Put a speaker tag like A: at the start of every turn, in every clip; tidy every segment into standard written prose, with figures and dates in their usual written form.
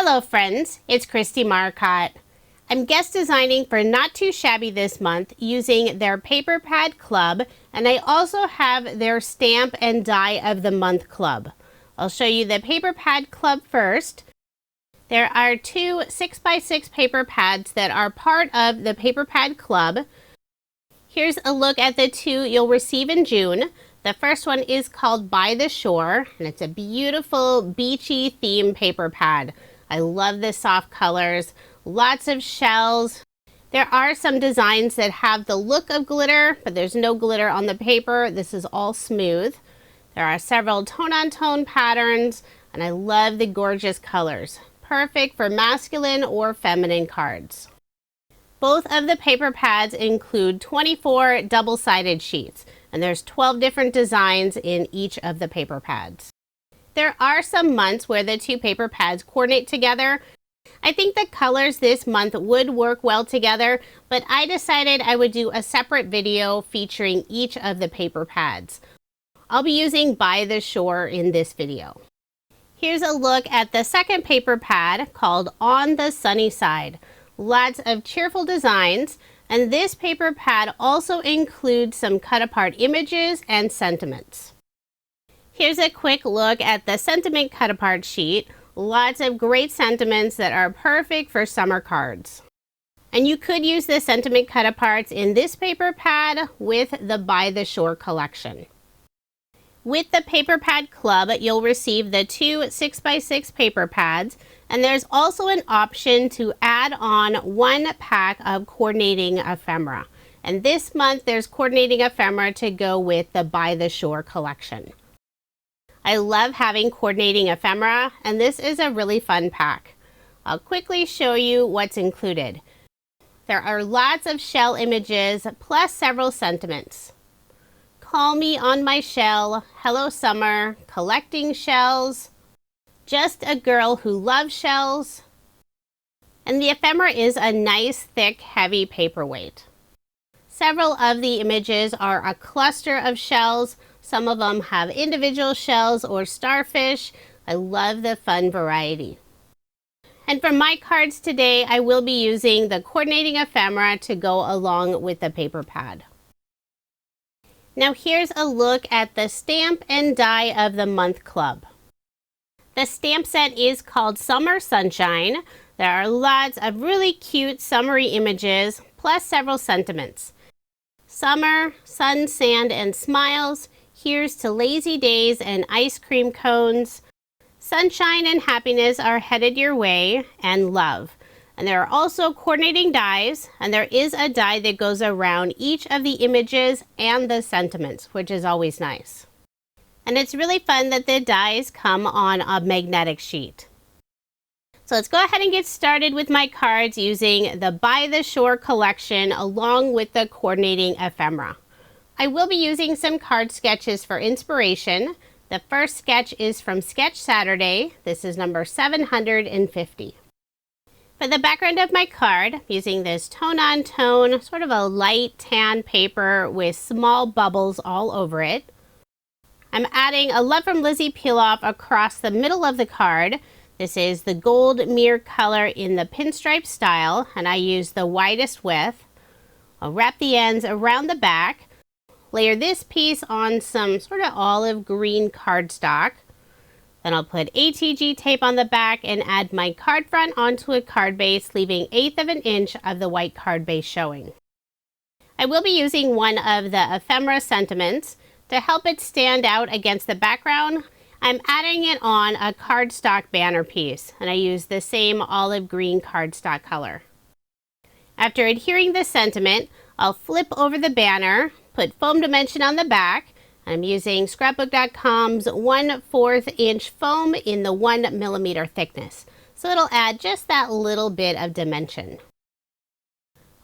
A: Hello friends, it's Kristie Marcotte. I'm guest designing for Not Too Shabby this month using their Paper Pad Club, and I also have their Stamp and Die of the Month Club. I'll show you the Paper Pad Club first. There are two 6x6 paper pads that are part of the Paper Pad Club. Here's a look at the two you'll receive in June. The first one is called By the Shore, and it's a beautiful beachy theme paper pad. I love the soft colors, lots of shells. There are some designs that have the look of glitter, but there's no glitter on the paper. This is all smooth. There are several tone-on-tone patterns, and I love the gorgeous colors. Perfect for masculine or feminine cards. Both of the paper pads include 24 double-sided sheets, and there's 12 different designs in each of the paper pads. There are some months where the two paper pads coordinate together. I think the colors this month would work well together, but I decided I would do a separate video featuring each of the paper pads. I'll be using By the Shore in this video. Here's a look at the second paper pad called On the Sunny Side. Lots of cheerful designs, and this paper pad also includes some cut apart images and sentiments. Here's a quick look at the sentiment cut apart sheet. Lots of great sentiments that are perfect for summer cards. And you could use the sentiment cut aparts in this paper pad with the By the Shore collection. With the Paper Pad Club, you'll receive the two 6x6 paper pads, and there's also an option to add on one pack of coordinating ephemera. And this month there's coordinating ephemera to go with the By the Shore collection. I love having coordinating ephemera, and this is a really fun pack. I'll quickly show you what's included. There are lots of shell images plus several sentiments. Call Me on My Shell, Hello Summer, Collecting Shells, Just a Girl Who Loves Shells, and the ephemera is a nice, thick, heavy paperweight. Several of the images are a cluster of shells. Some of them have individual shells or starfish. I love the fun variety. And for my cards today, I will be using the coordinating ephemera to go along with the paper pad. Now here's a look at the Stamp and Die of the Month Club. The stamp set is called Summer Sunshine. There are lots of really cute summery images, plus several sentiments. Summer, sun, sand, and smiles. Here's to lazy days and ice cream cones. Sunshine and happiness are headed your way, and love. And there are also coordinating dies, and there is a die that goes around each of the images and the sentiments, which is always nice. And it's really fun that the dies come on a magnetic sheet. So let's go ahead and get started with my cards using the By the Shore collection along with the coordinating ephemera. I will be using some card sketches for inspiration. The first sketch is from Sketch Saturday. This is number 750. For the background of my card, I'm using this tone-on-tone, sort of a light tan paper with small bubbles all over it. I'm adding a Love from Lizi peel-off across the middle of the card. This is the gold mirror color in the pinstripe style, and I use the widest width. I'll wrap the ends around the back, layer this piece on some sort of olive green cardstock. Then I'll put ATG tape on the back and add my card front onto a card base, leaving 1/8 of an inch of the white card base showing. I will be using one of the ephemera sentiments. To help it stand out against the background, I'm adding it on a cardstock banner piece, and I use the same olive green cardstock color. After adhering the sentiment, I'll flip over the banner, put foam dimension on the back. I'm using scrapbook.com's 1/4 inch foam in the 1mm thickness. So it'll add just that little bit of dimension.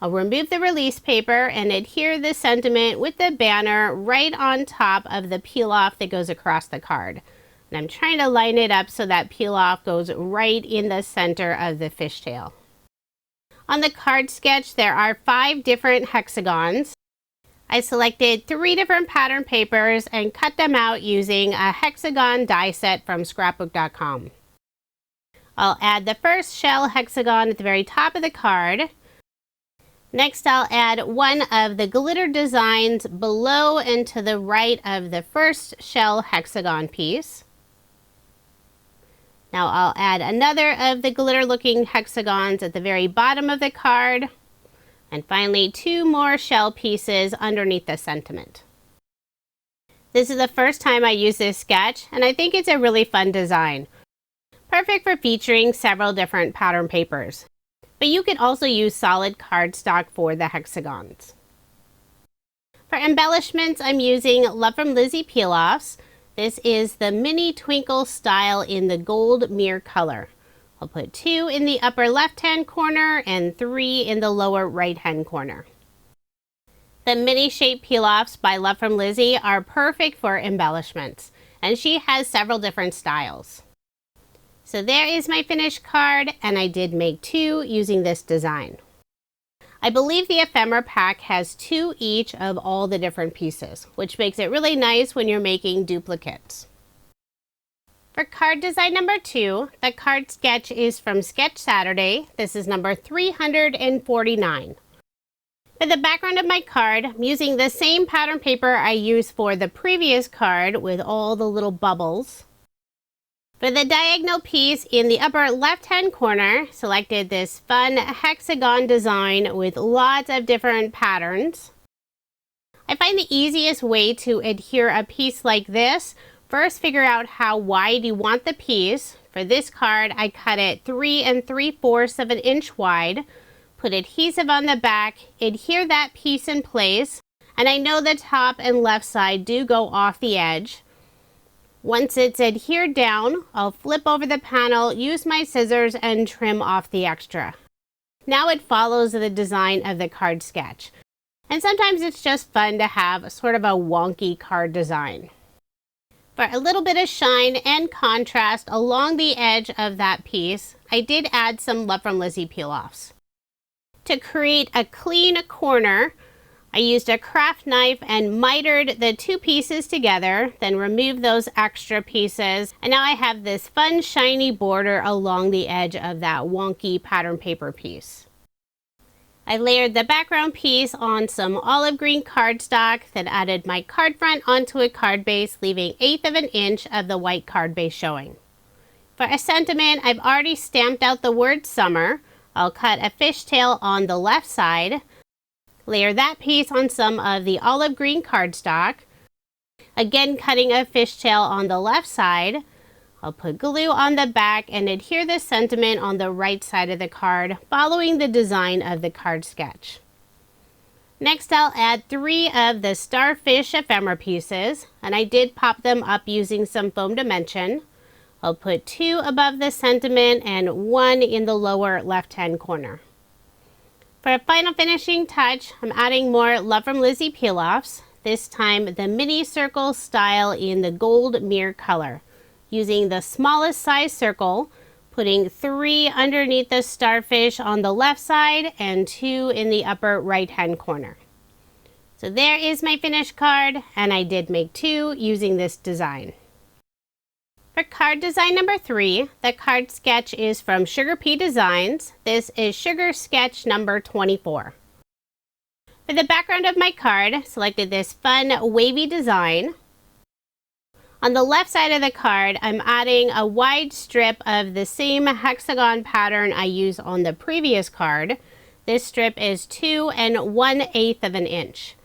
A: I'll remove the release paper and adhere the sentiment with the banner right on top of the peel off that goes across the card. And I'm trying to line it up so that peel off goes right in the center of the fishtail. On the card sketch, there are 5 different hexagons. I selected 3 different pattern papers and cut them out using a hexagon die set from scrapbook.com. I'll add the first shell hexagon at the very top of the card. Next, I'll add one of the glitter designs below and to the right of the first shell hexagon piece. Now I'll add another of the glitter looking hexagons at the very bottom of the card. And finally, 2 more shell pieces underneath the sentiment. This is the first time I use this sketch, and I think it's a really fun design. Perfect for featuring several different pattern papers. But you could also use solid cardstock for the hexagons. For embellishments, I'm using Love from Lizi peel-offs. This is the Mini Twinkle style in the gold mirror color. I'll put 2 in the upper left-hand corner and 3 in the lower right-hand corner. The mini shape peel-offs by Love from Lizi are perfect for embellishments, and she has several different styles. So there is my finished card, and I did make 2 using this design. I believe the ephemera pack has 2 each of all the different pieces, which makes it really nice when you're making duplicates. For card design number 2, the card sketch is from Sketch Saturday. This is number 349. For the background of my card, I'm using the same pattern paper I used for the previous card with all the little bubbles. For the diagonal piece in the upper left-hand corner, selected this fun hexagon design with lots of different patterns. I find the easiest way to adhere a piece like this, first figure out how wide you want the piece. For this card, I cut it 3 3/4 of an inch wide, put adhesive on the back, adhere that piece in place, and I know the top and left side do go off the edge. Once it's adhered down, I'll flip over the panel, use my scissors, and trim off the extra. Now it follows the design of the card sketch. And sometimes it's just fun to have sort of a wonky card design. For a little bit of shine and contrast along the edge of that piece, I did add some Love from Lizi peel-offs. To create a clean corner, I used a craft knife and mitered the 2 pieces together, then removed those extra pieces, and now I have this fun shiny border along the edge of that wonky pattern paper piece. I layered the background piece on some olive green cardstock, then added my card front onto a card base, leaving 1/8 of an inch of the white card base showing. For a sentiment, I've already stamped out the word summer. I'll cut a fishtail on the left side, layer that piece on some of the olive green cardstock, again cutting a fishtail on the left side. I'll put glue on the back and adhere the sentiment on the right side of the card, following the design of the card sketch. Next, I'll add 3 of the starfish ephemera pieces, and I did pop them up using some foam dimension. I'll put 2 above the sentiment and 1 in the lower left-hand corner. For a final finishing touch, I'm adding more Love from Lizi peel-offs, this time the mini circle style in the gold mirror color. Using the smallest size circle, putting 3 underneath the starfish on the left side and 2 in the upper right-hand corner. So there is my finished card, and I did make 2 using this design. For card design number 3, the card sketch is from Sugar Pea Designs. This is Sugar Sketch number 24. For the background of my card, selected this fun wavy design. On the left side of the card, I'm adding a wide strip of the same hexagon pattern I used on the previous card. This strip is 2 1/8 of an inch.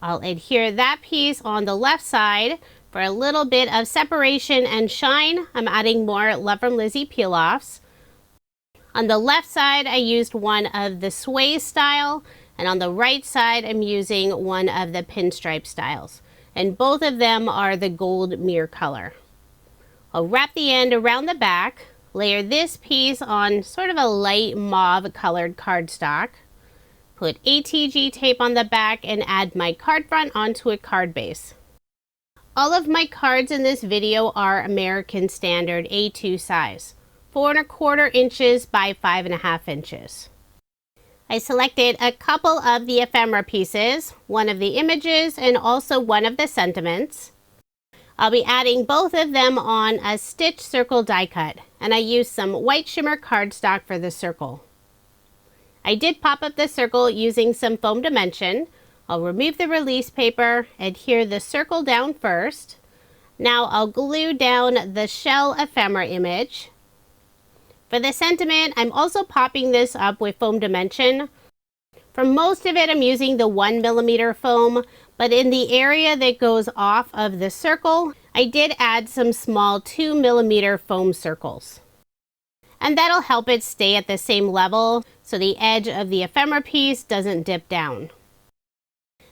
A: I'll adhere that piece on the left side. For a little bit of separation and shine, I'm adding more Love from Lizi peel-offs. On the left side, I used one of the sway style, and on the right side, I'm using one of the pinstripe styles. And both of them are the gold mirror color. I'll wrap the end around the back, layer this piece on sort of a light mauve colored cardstock, put ATG tape on the back, and add my card front onto a card base. All of my cards in this video are American Standard A2 size, 4 1/4 inches by 5 1/2 inches. I selected a couple of the ephemera pieces, one of the images and also one of the sentiments. I'll be adding both of them on a stitch circle die cut, and I used some white shimmer cardstock for the circle. I did pop up the circle using some foam dimension. I'll remove the release paper, adhere the circle down first. Now I'll glue down the Shore Ephemera image. For the sentiment, I'm also popping this up with foam dimension. For most of it, I'm using the 1mm foam, but in the area that goes off of the circle, I did add some small 2mm foam circles. And that'll help it stay at the same level so the edge of the ephemera piece doesn't dip down.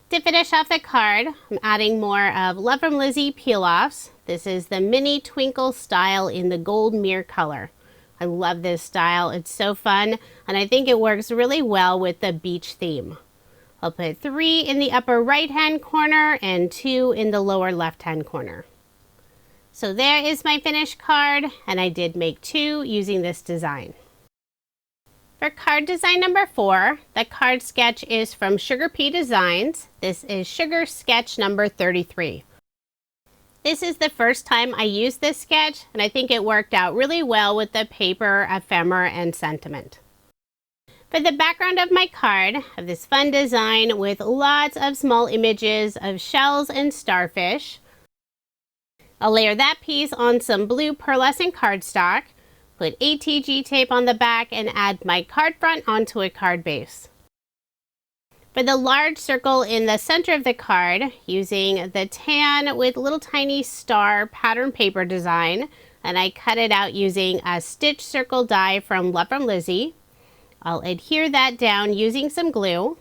A: To finish off the card, I'm adding more of Love from Lizi peel-offs. This is the mini twinkle style in the gold mirror color. I love this style. It's so fun, and I think it works really well with the beach theme. I'll put 3 in the upper right-hand corner and 2 in the lower left-hand corner. So there is my finished card, and I did make 2 using this design. For card design number 4, the card sketch is from Sugar Pea Designs. This is Sugar Sketch number 33. This is the first time I used this sketch, and I think it worked out really well with the paper, ephemera, and sentiment. For the background of my card, I have this fun design with lots of small images of shells and starfish. I'll layer that piece on some blue pearlescent cardstock, put ATG tape on the back, and add my card front onto a card base. For the large circle in the center of the card, using the tan with little tiny star pattern paper design, and I cut it out using a stitch circle die from Love from Lizi. I'll adhere that down using some glue.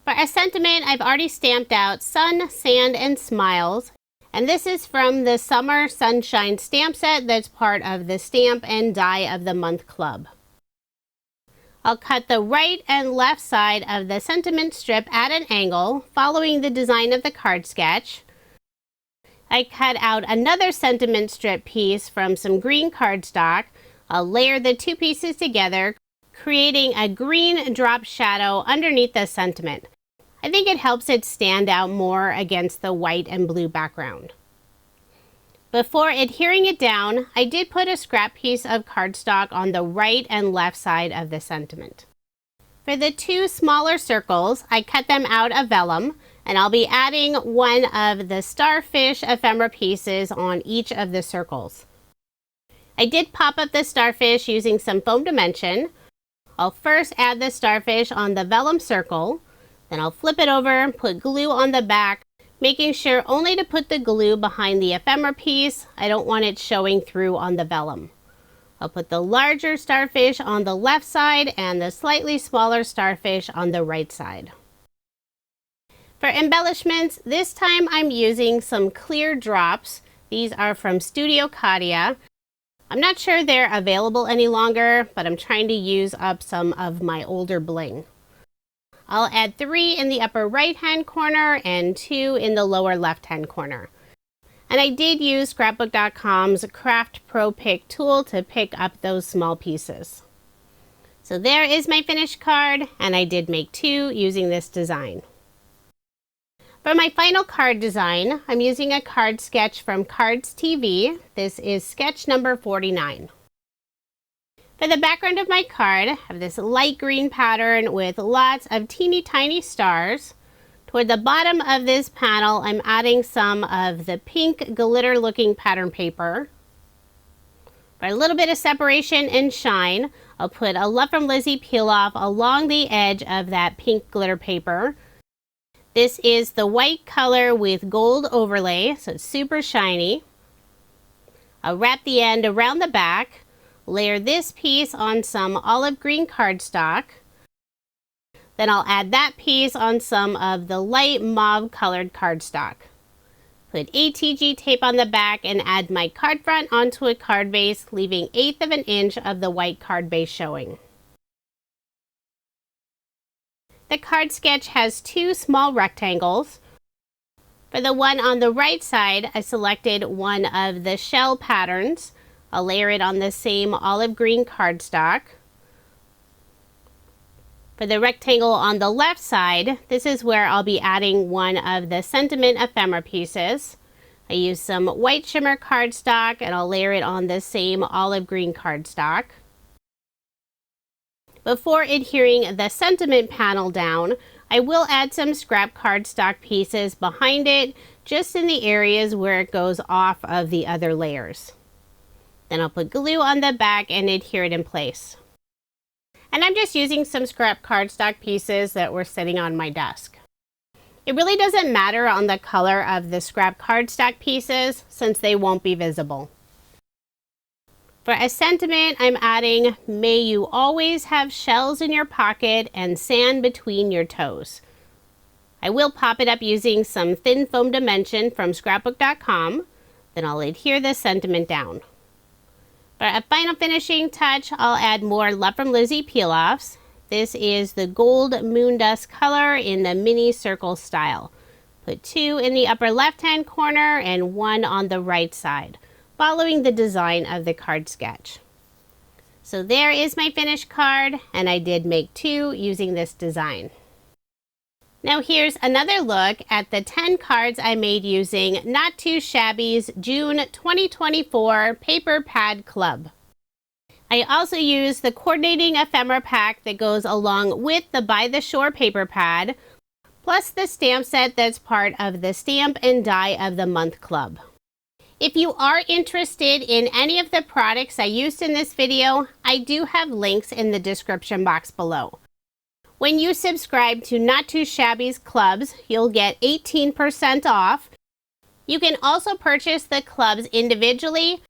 A: For a sentiment, I've already stamped out sun, sand, and smiles. And this is from the Summer Sunshine stamp set that's part of the Stamp and Die of the Month Club. I'll cut the right and left side of the sentiment strip at an angle, following the design of the card sketch. I cut out another sentiment strip piece from some green cardstock. I'll layer the 2 pieces together, creating a green drop shadow underneath the sentiment. I think it helps it stand out more against the white and blue background. Before adhering it down, I did put a scrap piece of cardstock on the right and left side of the sentiment. For the 2 smaller circles, I cut them out of vellum, and I'll be adding one of the starfish ephemera pieces on each of the circles. I did pop up the starfish using some foam dimension. I'll first add the starfish on the vellum circle, then I'll flip it over, put glue on the back, making sure only to put the glue behind the ephemera piece. I don't want it showing through on the vellum. I'll put the larger starfish on the left side and the slightly smaller starfish on the right side. For embellishments, this time I'm using some clear drops. These are from Studio Katia. I'm not sure they're available any longer, but I'm trying to use up some of my older bling. I'll add 3 in the upper right-hand corner and 2 in the lower left-hand corner. And I did use Scrapbook.com's Craft Pro Pick tool to pick up those small pieces. So there is my finished card, and I did make 2 using this design. For my final card design, I'm using a card sketch from Cards TV. This is sketch number 49. For the background of my card, I have this light green pattern with lots of teeny tiny stars. Toward the bottom of this panel, I'm adding some of the pink glitter looking pattern paper. For a little bit of separation and shine, I'll put a Love from Lizi peel off along the edge of that pink glitter paper. This is the white color with gold overlay, so it's super shiny. I'll wrap the end around the back. Layer this piece on some olive green cardstock. Then I'll add that piece on some of the light mauve colored cardstock. Put ATG tape on the back and add my card front onto a card base, leaving 1/8 of an inch of the white card base showing. The card sketch has 2 small rectangles. For the one on the right side, I selected one of the shell patterns. I'll layer it on the same olive green cardstock. For the rectangle on the left side, this is where I'll be adding one of the sentiment ephemera pieces. I use some white shimmer cardstock and I'll layer it on the same olive green cardstock. Before adhering the sentiment panel down, I will add some scrap cardstock pieces behind it, just in the areas where it goes off of the other layers. Then I'll put glue on the back and adhere it in place. And I'm just using some scrap cardstock pieces that were sitting on my desk. It really doesn't matter on the color of the scrap cardstock pieces since they won't be visible. For a sentiment, I'm adding, "May you always have shells in your pocket and sand between your toes." I will pop it up using some thin foam dimension from scrapbook.com. Then I'll adhere the sentiment down. For a final finishing touch, I'll add more Love from Lizi peel-offs. This is the gold moon dust color in the mini circle style. Put 2 in the upper left-hand corner and 1 on the right side, following the design of the card sketch. So there is my finished card, and I did make 2 using this design. Now here's another look at the 10 cards I made using Not Too Shabby's June 2024 Paper Pad Club. I also used the coordinating ephemera pack that goes along with the By the Shore paper pad, plus the stamp set that's part of the Stamp and Die of the Month Club. If you are interested in any of the products I used in this video, I do have links in the description box below. When you subscribe to Not Too Shabby's clubs, you'll get 18% off. You can also purchase the clubs individually,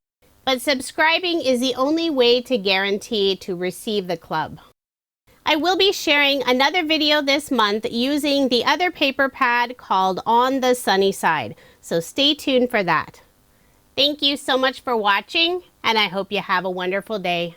A: but subscribing is the only way to guarantee to receive the club. I will be sharing another video this month using the other paper pad called On the Sunny Side, so stay tuned for that. Thank you so much for watching, and I hope you have a wonderful day.